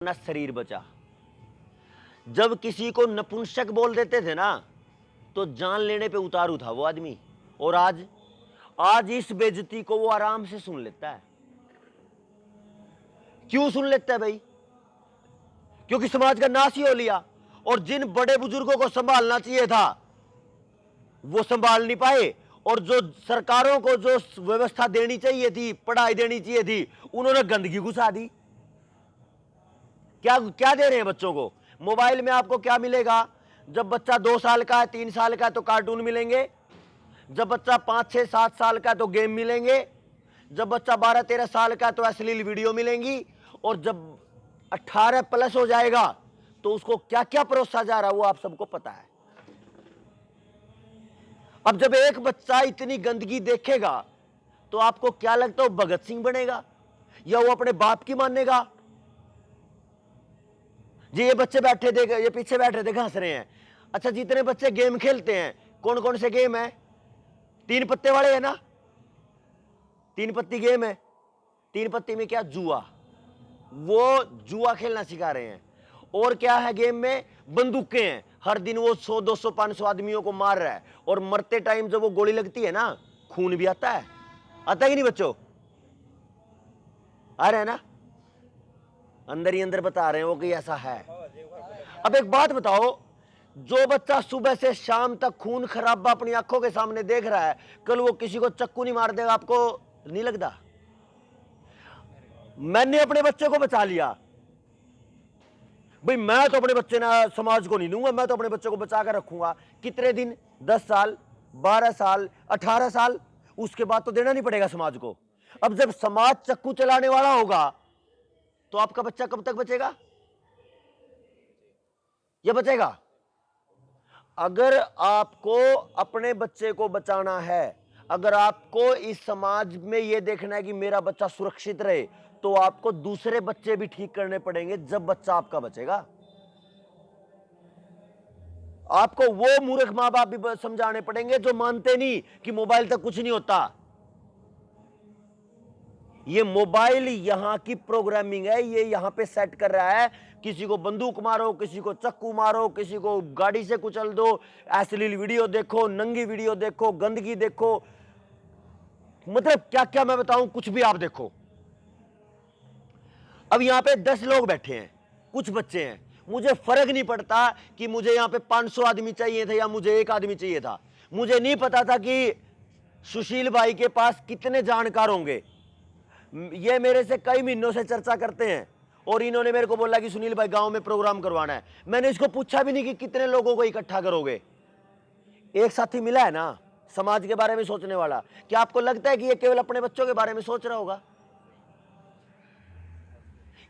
अपना शरीर बचा। जब किसी को नपुंसक बोल देते थे ना, तो जान लेने पे उतारू था वो आदमी। और आज आज इस बेइज्जती को वो आराम से सुन लेता है। क्यों सुन लेता है भाई? क्योंकि समाज का नाश ही हो लिया, और जिन बड़े बुजुर्गों को संभालना चाहिए था वो संभाल नहीं पाए, और जो सरकारों को जो व्यवस्था देनी चाहिए थी, पढ़ाई देनी चाहिए थी, उन्होंने गंदगी घुसा दी। क्या क्या दे रहे हैं बच्चों को? मोबाइल में आपको क्या मिलेगा? जब बच्चा 2 साल का है, 3 साल का है तो कार्टून मिलेंगे। जब बच्चा 5, 6, 7 साल का है तो गेम मिलेंगे। जब बच्चा 12, 13 साल का है तो अश्लील वीडियो मिलेंगी। और जब 18 प्लस हो जाएगा तो उसको क्या क्या परोसा जा रहा है वो आप सबको पता है। अब जब एक बच्चा इतनी गंदगी देखेगा तो आपको क्या लगता है वो भगत सिंह बनेगा या वो अपने बाप की मानेगा? जी ये बच्चे बैठे देख, ये पीछे बैठे देख हंस रहे हैं। अच्छा, जितने बच्चे गेम खेलते हैं, कौन कौन से गेम है? 3 पत्ते वाले है ना? 3 पत्ती गेम है। 3 पत्ती में क्या? जुआ। वो जुआ खेलना सिखा रहे हैं। और क्या है गेम में? बंदूकें हैं। हर दिन वो 100, 200, 500 आदमियों को मार रहा है, और मरते टाइम जब वो गोली लगती है ना, खून भी आता है। आता है कि नहीं बच्चों? आ रहा है ना? अंदर ही अंदर बता रहे हैं वो कि ऐसा है। अब एक बात बताओ, जो बच्चा सुबह से शाम तक खून खराबा अपनी आंखों के सामने देख रहा है, कल वो किसी को चक्कू नहीं मार देगा? आपको नहीं लगता? मैंने अपने बच्चे को बचा लिया भाई। मैं तो अपने बच्चे ना समाज को नहीं दूंगा, मैं तो अपने बच्चे को बचा कर रखूंगा। कितने दिन? 10 साल, 12 साल, 18 साल, उसके बाद तो देना नहीं पड़ेगा समाज को। अब जब समाज चक्कू चलाने वाला होगा तो आपका बच्चा कब तक बचेगा? या बचेगा? अगर आपको अपने बच्चे को बचाना है, अगर आपको इस समाज में यह देखना है कि मेरा बच्चा सुरक्षित रहे, तो आपको दूसरे बच्चे भी ठीक करने पड़ेंगे। जब बच्चा आपका बचेगा, आपको वो मूर्ख मां बाप भी समझाने पड़ेंगे जो मानते नहीं कि मोबाइल तक कुछ नहीं होता। ये मोबाइल यहां की प्रोग्रामिंग है, ये यहां पे सेट कर रहा है। किसी को बंदूक मारो, किसी को चक्कू मारो, किसी को गाड़ी से कुचल दो, अश्लील वीडियो देखो, नंगी वीडियो देखो, गंदगी देखो, मतलब क्या क्या मैं बताऊं, कुछ भी आप देखो। अब यहां पे 10 लोग बैठे हैं, कुछ बच्चे हैं, मुझे फर्क नहीं पड़ता कि मुझे यहां पे 500 आदमी चाहिए थे या मुझे 1 आदमी चाहिए था। मुझे नहीं पता था कि सुशील भाई के पास कितने जानकार होंगे। ये मेरे से कई महीनों से चर्चा करते हैं, और इन्होंने मेरे को बोला कि सुनील भाई गांव में प्रोग्राम करवाना है। मैंने इसको पूछा भी नहीं कि कितने लोगों को इकट्ठा करोगे। एक साथी मिला है ना समाज के बारे में सोचने वाला। क्या आपको लगता है कि ये केवल अपने बच्चों के बारे में सोच रहा होगा?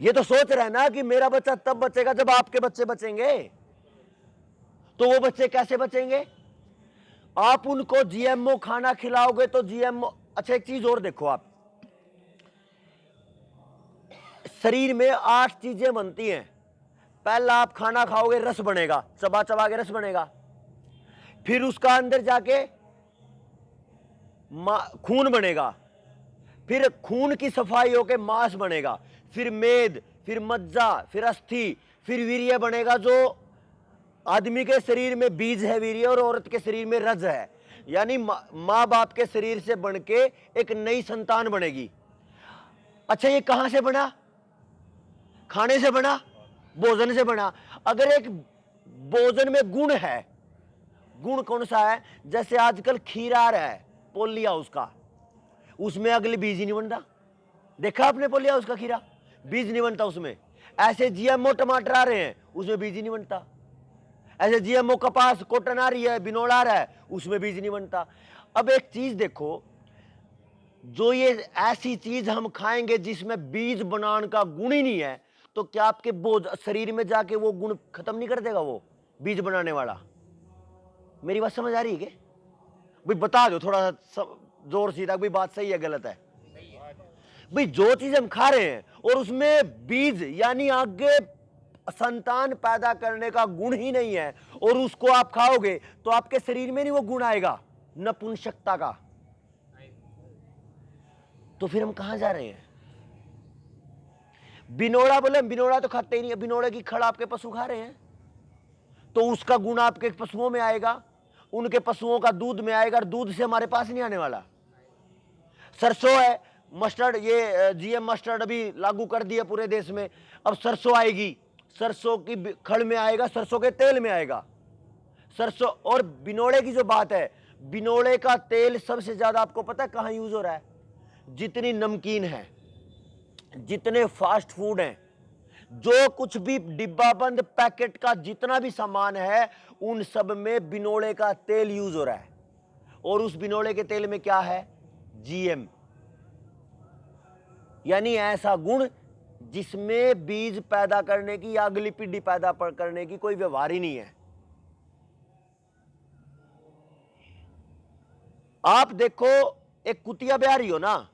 ये तो सोच रहा है ना कि मेरा बच्चा तब बचेगा जब आपके बच्चे बचेंगे। तो वो बच्चे कैसे बचेंगे? आप उनको जीएमओ खाना खिलाओगे तो जीएमओ। अच्छा, एक चीज और देखो, आप शरीर में 8 चीजें बनती हैं। पहला आप खाना खाओगे, रस बनेगा, चबा चबा के रस बनेगा। फिर उसका अंदर जाके खून बनेगा, फिर खून की सफाई होके मांस बनेगा, फिर मेद, फिर मज्जा, फिर अस्थि, फिर वीर्य बनेगा। जो आदमी के शरीर में बीज है वीर्य, और औरत के शरीर में रज है। यानी मां बाप के शरीर से बनके एक नई संतान बनेगी। अच्छा, ये कहां से बना? खाने से बना, भोजन से बना। अगर एक भोजन में गुण है, गुण कौन सा है? जैसे आजकल खीर आ रहा है पोली हाउस का, उसमें अगले बीज ही नहीं बनता। देखा आपने पोली हाउस का खीरा? बीज नहीं बनता उसमें। ऐसे जीएमओ टमाटर आ रहे हैं, उसमें बीज ही नहीं बनता। ऐसे जीएमओ कपास, कॉटन आ रही है, बिनोड़ आ रहा है, उसमें बीज नहीं बनता। अब एक चीज देखो, जो ये ऐसी चीज हम खाएंगे जिसमें बीज बनाने का गुण ही नहीं है, तो क्या आपके शरीर में जाके वो गुण खत्म नहीं कर देगा वो बीज बनाने वाला? मेरी बात समझ आ रही है क्या भाई? बता दो थोड़ा सा जोर सीधा, भाई बात सही है गलत है? भाई जो चीज हम खा रहे हैं और उसमें बीज यानी आगे संतान पैदा करने का गुण ही नहीं है, और उसको आप खाओगे तो आपके शरीर में नहीं वो गुण आएगा नपुंसकता का, तो फिर हम कहां जा रहे हैं बिनोड़ा बोले, बिनोड़ा तो खाते ही नहीं है, बिनोड़े की खड़ आपके पशु खा रहे हैं, तो उसका गुण आपके पशुओं में आएगा, उनके पशुओं का दूध में आएगा, और दूध से हमारे पास नहीं आने वाला। सरसों है, मस्टर्ड, ये जीएम मस्टर्ड अभी लागू कर दिया पूरे देश में। अब सरसों आएगी, सरसों की खड़ में आएगा, सरसों के तेल में आएगा सरसों। और बिनोड़े की जो बात है, बिनोड़े का तेल सबसे ज्यादा आपको पता है कहां यूज हो रहा है? जितनी नमकीन है, जितने फास्ट फूड हैं, जो कुछ भी डिब्बा बंद पैकेट का जितना भी सामान है, उन सब में बिनोड़े का तेल यूज हो रहा है। और उस बिनोड़े के तेल में क्या है? जीएम, यानी ऐसा गुण जिसमें बीज पैदा करने की या अगली पीढ़ी पैदा करने की कोई व्यवहार ही नहीं है। आप देखो, एक कुतिया ब्याह रही हो ना,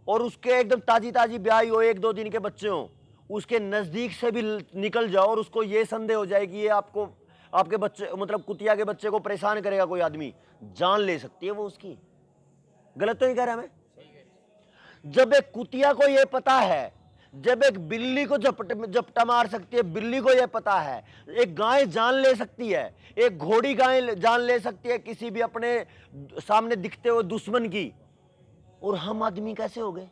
और उसके एकदम ताजी ताजी ब्याही हो, 1-2 दिन के बच्चे हो, उसके नजदीक से भी निकल जाओ और उसको ये संदेह हो जाए कि ये आपको, आपके बच्चे, मतलब कुतिया के बच्चे को परेशान करेगा कोई आदमी, जान ले सकती है वो उसकी। गलत तो नहीं कह रहा मैं? जब एक कुतिया को ये पता है, जब एक बिल्ली को झपटा मार सकती है, बिल्ली को ये पता है, एक गाय जान ले सकती है, एक घोड़ी गाय जान ले सकती है किसी भी अपने सामने दिखते हुए दुश्मन की, और हम आदमी कैसे हो गए?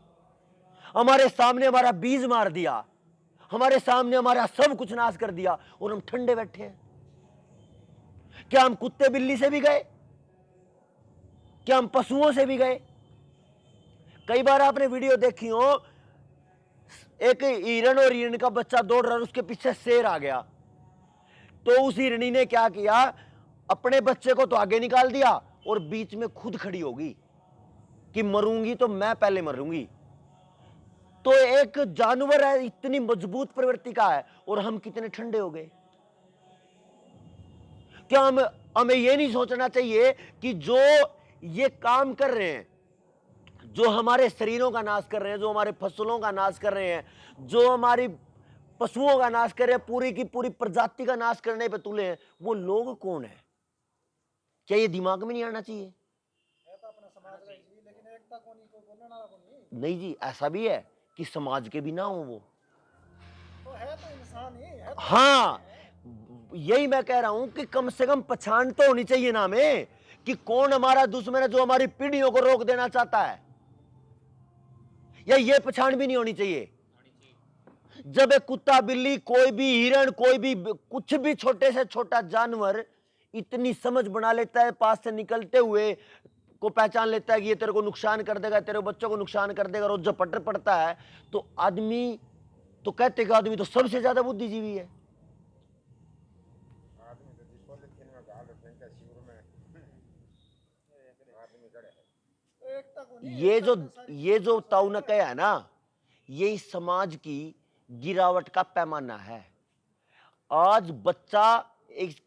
हमारे सामने हमारा बीज मार दिया, हमारे सामने हमारा सब कुछ नाश कर दिया, और हम ठंडे बैठे हैं। क्या हम कुत्ते बिल्ली से भी गए? क्या हम पशुओं से भी गए? कई बार आपने वीडियो देखी हो, एक हिरण और हिरण का बच्चा दौड़ रहा है, उसके पीछे शेर आ गया, तो उस हिरणी ने क्या किया? अपने बच्चे को तो आगे निकाल दिया और बीच में खुद खड़ी होगी कि मरूंगी तो मैं पहले मरूंगी। तो एक जानवर है, इतनी मजबूत प्रवृत्ति का है, और हम कितने ठंडे हो गए। क्या हमें यह नहीं सोचना चाहिए कि जो ये काम कर रहे हैं, जो हमारे शरीरों का नाश कर रहे हैं, जो हमारे फसलों का नाश कर रहे हैं, जो हमारी पशुओं का नाश कर रहे हैं, पूरी की पूरी प्रजाति का नाश करने पे तुले हैं, वो लोग कौन है? क्या ये दिमाग में नहीं आना चाहिए? नहीं जी, ऐसा भी है कि समाज के भी ना हो वो, तो है तो इंसान ही है। हाँ, यही मैं कह रहा हूं कि कम से कम पहचान तो होनी चाहिए ना हमें कि कौन हमारा दुश्मन है जो हमारी पीढ़ियों को रोक देना चाहता है, या ये पहचान भी नहीं होनी चाहिए। जब एक कुत्ता बिल्ली, कोई भी हिरण, कोई भी कुछ भी छोटे से छोटा जानवर इतनी समझ बना लेता है, पास से निकलते हुए को पहचान लेता है कि ये तेरे को नुकसान कर देगा, तेरे बच्चों को नुकसान कर देगा, और झपट पड़ता है, तो आदमी तो कहते कि आदमी तो सबसे ज्यादा बुद्धिजीवी है। ये जो तौनक है ना, ये समाज की गिरावट का पैमाना है। आज बच्चा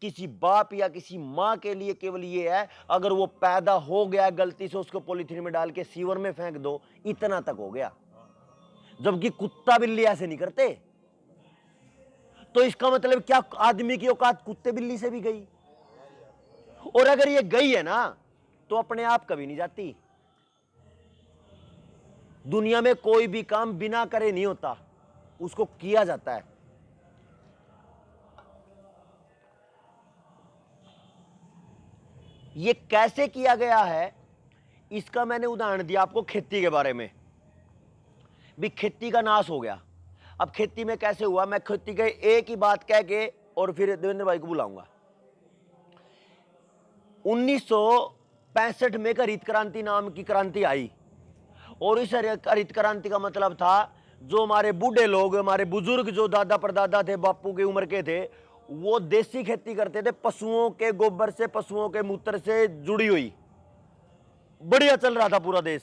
किसी बाप या किसी माँ के लिए केवल ये है, अगर वो पैदा हो गया गलती से, उसको पॉलीथीन में डाल के सीवर में फेंक दो, इतना तक हो गया। जबकि कुत्ता बिल्ली ऐसे नहीं करते। तो इसका मतलब क्या आदमी की औकात कुत्ते बिल्ली से भी गई? और अगर ये गई है ना, तो अपने आप कभी नहीं जाती। दुनिया में कोई भी काम बिना करे नहीं होता, उसको किया जाता है। ये कैसे किया गया है, इसका मैंने उदाहरण दिया आपको खेती के बारे में। भी खेती का नाश हो गया। अब खेती में कैसे हुआ, मैं खेती के एक ही बात कह के और फिर देवेंद्र भाई को बुलाऊंगा। 1965 में हरित क्रांति नाम की क्रांति आई, और इस हरित क्रांति का मतलब था, जो हमारे बूढ़े लोग, हमारे बुजुर्ग, जो दादा परदादा थे, बापू की उम्र के थे, वो देसी खेती करते थे, पशुओं के गोबर से, पशुओं के मूत्र से जुड़ी हुई। बढ़िया चल रहा था पूरा देश,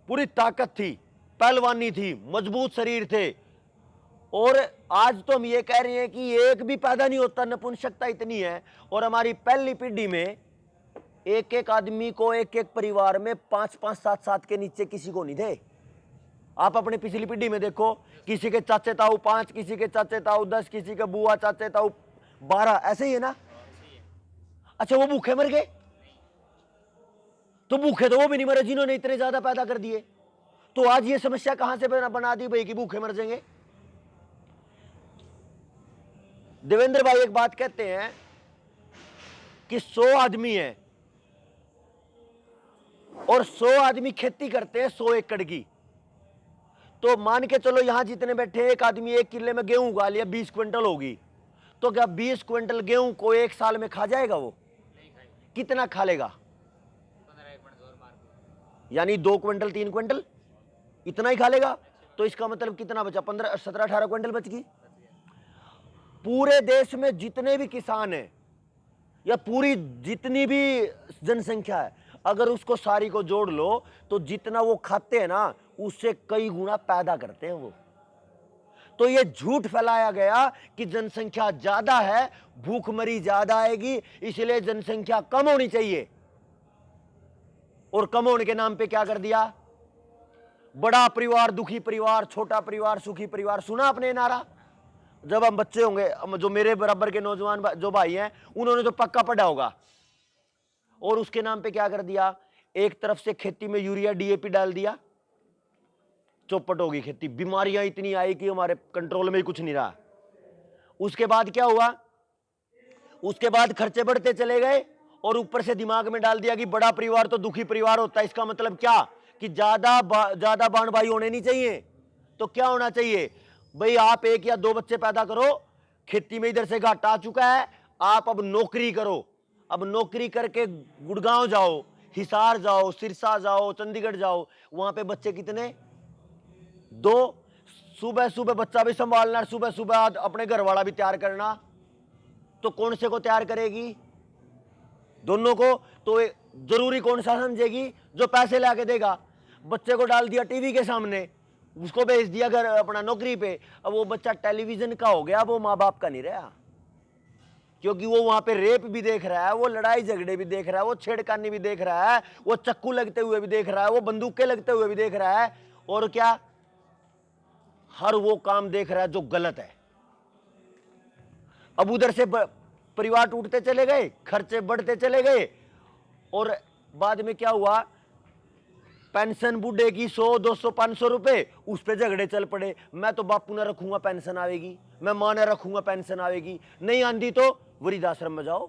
पूरी ताकत थी, पहलवानी थी, मजबूत शरीर थे। और आज तो हम ये कह रहे हैं कि एक भी पैदा नहीं होता, नपुंसकता इतनी है। और हमारी पहली पीढ़ी में एक एक आदमी को, एक एक परिवार में 5-5, 7-7 के नीचे किसी को नहीं थे। आप अपनी पिछली पीढ़ी में देखो, किसी के चाचे ताऊ 5, किसी के चाचे ताऊ 10, किसी के बुआ चाचे ताऊ 12, ऐसे ही है ना। अच्छा, वो भूखे मर गए? तो भूखे तो वो भी नहीं मरे जिन्होंने इतने ज्यादा पैदा कर दिए। तो आज ये समस्या कहां से बना दी भाई कि भूखे मर जाएंगे? देवेंद्र भाई एक बात कहते हैं कि 100 आदमी है और 100 आदमी खेती करते हैं 100 एकड़ की, तो मान के चलो यहां जितने बैठे एक आदमी 1 किले में गेहूं उगा लिया, 20 क्विंटल होगी, तो क्या 20 क्विंटल गेहूं को एक साल में खा जाएगा? वो कितना खा लेगा? यानी 2 क्विंटल 3 क्विंटल इतना ही खा लेगा। तो इसका मतलब कितना बचा? 15 17 18 क्विंटल बच गई। पूरे देश में जितने भी किसान हैं या पूरी जितनी भी जनसंख्या है, अगर उसको सारी को जोड़ लो तो जितना वो खाते हैं ना, उससे कई गुना पैदा करते हैं वो। तो ये झूठ फैलाया गया कि जनसंख्या ज्यादा है, भूखमरी ज्यादा आएगी, इसलिए जनसंख्या कम होनी चाहिए। और कम होने के नाम पे क्या कर दिया? बड़ा परिवार दुखी परिवार, छोटा परिवार सुखी परिवार। सुना आपने नारा? जब हम बच्चे होंगे, जो मेरे बराबर के नौजवान जो भाई हैं, उन्होंने तो पक्का पढ़ा होगा। और उसके नाम पे क्या कर दिया? एक तरफ से खेती में यूरिया डीएपी डाल दिया, चौपट होगी खेती। बीमारियां इतनी आई कि हमारे कंट्रोल में ही कुछ नहीं रहा। उसके बाद क्या हुआ? उसके बाद खर्चे बढ़ते चले गए और ऊपर से दिमाग में डाल दिया कि बड़ा परिवार तो दुखी परिवार होता है। इसका मतलब क्या? कि ज्यादा बाण भाई होने नहीं चाहिए। तो क्या होना चाहिए भाई? आप 1 या 2 बच्चे पैदा करो, खेती में इधर से घाटा आ चुका है, आप अब नौकरी करो। अब नौकरी करके गुड़गांव जाओ, हिसार जाओ, सिरसा जाओ, चंडीगढ़ जाओ, वहां पे बच्चे कितने? 2। सुबह सुबह बच्चा भी संभालना, सुबह सुबह अपने घर वाला भी तैयार करना। तो कौन से को तैयार करेगी? दोनों को। तो जरूरी कौन सा समझेगी? जो पैसे लाके देगा। बच्चे को डाल दिया टीवी के सामने, उसको भेज दिया घर अपना नौकरी पे। अब वो बच्चा टेलीविजन का हो गया, वो माँ बाप का नहीं रहा। क्योंकि वो वहां पे रेप भी देख रहा है, वो लड़ाई झगड़े भी देख रहा है, वो छेड़खानी भी देख रहा है, वो चक्कू लगते हुए भी देख रहा है, वो बंदूकें लगते हुए भी देख रहा है, और क्या, हर वो काम देख रहा है जो गलत है। अब उधर से परिवार टूटते चले गए, खर्चे बढ़ते चले गए, और बाद में क्या हुआ? पेंशन बूढ़े की 100 200 500 रुपए, उस पे झगड़े चल पड़े। मैं तो बापू ने रखूंगा पेंशन आवेगी, मैं मां ने रखूंगा पेंशन आवेगी, नहीं आंदी तो वृद्धाश्रम में जाओ।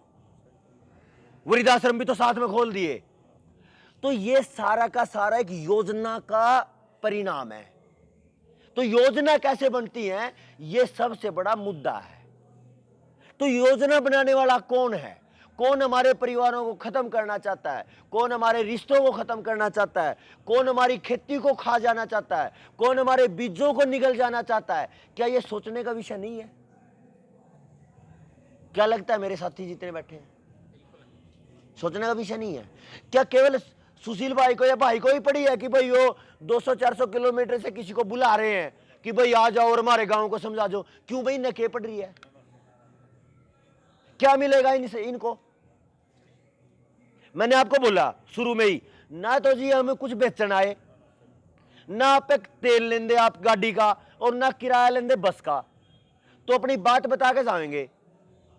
वृद्धाश्रम भी तो साथ में खोल दिए। तो ये सारा का सारा एक योजना का परिणाम है। तो योजना कैसे बनती है, ये सबसे बड़ा मुद्दा है। तो योजना बनाने वाला कौन है? कौन हमारे परिवारों को खत्म करना चाहता है? कौन हमारे रिश्तों को खत्म करना चाहता है? कौन हमारी खेती को खा जाना चाहता है? कौन हमारे बीजों को निगल जाना चाहता है? क्या यह सोचने का विषय नहीं है? क्या लगता है मेरे साथी जितने बैठे हैं? सोचने का विषय नहीं है क्या? केवल सुशील भाई को या भाई को ही पड़ी है कि भाई वो 200-400 किलोमीटर से किसी को बुला रहे हैं कि भाई आ जाओ और हमारे गांव को समझा दो? क्यों भाई? नके पड़ रही है। क्या मिलेगा इनसे? इनको मैंने आपको बोला शुरू में ही, ना तो जी हमें कुछ बेचना है, ना आप एक तेल लेंदे आप गाड़ी का, और ना किराया लेंदे बस का। तो अपनी बात बता के जाएंगे,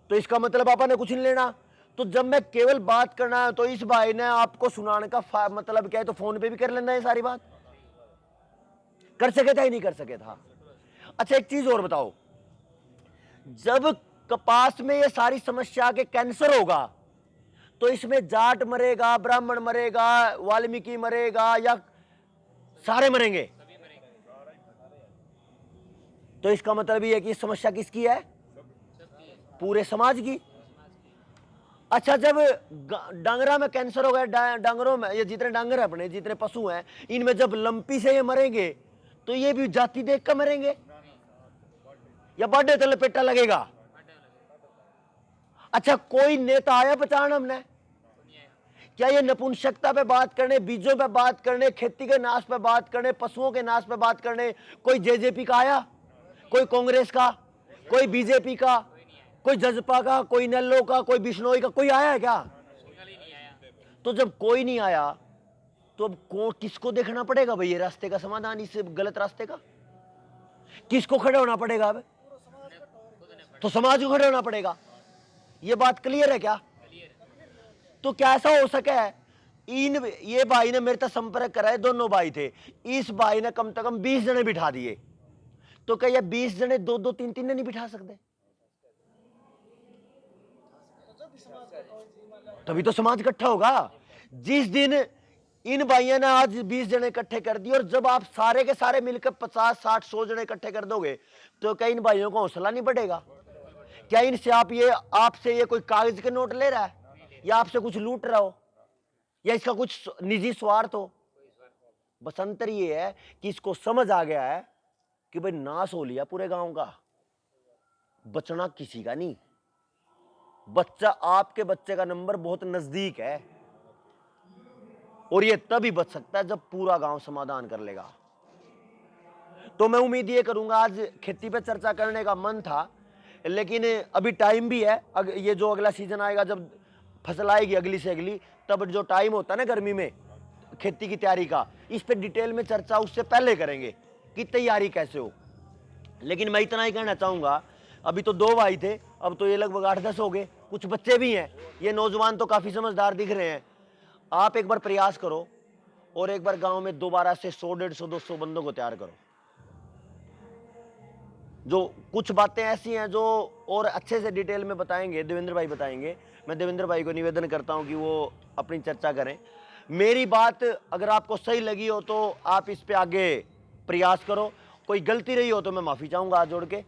तो इसका मतलब आपा ने कुछ नहीं लेना। तो जब मैं केवल बात करना है, तो इस भाई ने आपको सुनाने का मतलब क्या है? तो फोन पे भी कर लेना है सारी बात। कर सके था ही नहीं कर सके था। अच्छा एक चीज और बताओ, जब कपास में ये सारी समस्या के कैंसर होगा, तो इसमें जाट मरेगा, ब्राह्मण मरेगा, वाल्मीकि मरेगा, या सारे मरेंगे? तो इसका मतलब ये है कि समस्या किसकी है? पूरे समाज की। अच्छा जब डांगरा में कैंसर हो गया, डांगरों में, ये जितने डांगर है अपने, जितने पशु हैं, इनमें जब लंपी से ये मरेंगे, तो ये भी जाति देख कर मरेंगे या बाडे तले पेटा लगेगा? अच्छा कोई नेता आया बचाना हमने? क्या ये नपुंसकता पे बात करने, बीजों पे बात करने, खेती के नाश पे बात करने, पशुओं के नाश पे बात करने कोई जेजेपी का आया? कोई कांग्रेस का, कोई बीजेपी का, कोई जजपा का, कोई नेल्लो का, कोई बिश्नोई का, कोई आया है क्या? तो जब कोई नहीं आया, तो अब किसको देखना पड़ेगा भाई ये रास्ते का समाधान, इस गलत रास्ते का? किसको खड़े होना पड़ेगा? अब तो समाज को खड़े होना पड़ेगा। ये बात क्लियर है क्या? तो क्या ऐसा हो सके है? ये भाई ने मेरे तक संपर्क करा है, दोनों भाई थे, इस भाई ने कम से कम 20 जने बिठा दिए। तो क्या ये 20 जने 2-2 3-3 ने नहीं बिठा सकते? तभी तो समाज इकट्ठा होगा। जिस दिन इन भाइयों ने आज 20 जने इकट्ठे कर दिए, और जब आप सारे के सारे मिलकर 50, 60, 100 जने इकट्ठे कर दोगे, तो क्या इन भाइयों का हौसला नहीं बढ़ेगा? क्या इनसे आपसे ये कोई कागज के नोट ले रहा है, या आपसे कुछ लूट रहा हो, या इसका कुछ निजी स्वार्थ हो? बस अंतर ये है कि इसको समझ आ गया है कि भाई नाश हो लिया पूरे गांव का, बचना किसी का नहीं। बच्चा, आपके बच्चे का नंबर बहुत नजदीक है, और ये तभी बच सकता है जब पूरा गांव समाधान कर लेगा। तो मैं उम्मीद ये करूंगा, आज खेती पे चर्चा करने का मन था, लेकिन अभी टाइम भी है। ये जो अगला सीजन आएगा, जब फसल आएगी अगली से अगली, तब जो टाइम होता है ना गर्मी में खेती की तैयारी का, इस पे डिटेल में चर्चा उससे पहले करेंगे कि तैयारी कैसे हो। लेकिन मैं इतना ही कहना चाहूंगा, अभी तो 2 भाई थे, अब तो ये लगभग 8-10 हो गए, कुछ बच्चे भी हैं। ये नौजवान तो काफी समझदार दिख रहे हैं। आप एक बार प्रयास करो और एक बार गांव में दोबारा से 100, 150, 200 बंदों को तैयार करो। जो कुछ बातें ऐसी हैं जो और अच्छे से डिटेल में बताएंगे, देवेंद्र भाई बताएंगे। मैं देवेंद्र भाई को निवेदन करता हूं कि वो अपनी चर्चा करें। मेरी बात अगर आपको सही लगी हो तो आप इस पे आगे प्रयास करो। कोई गलती रही हो तो मैं माफी चाहूंगा हाथ जोड़ के।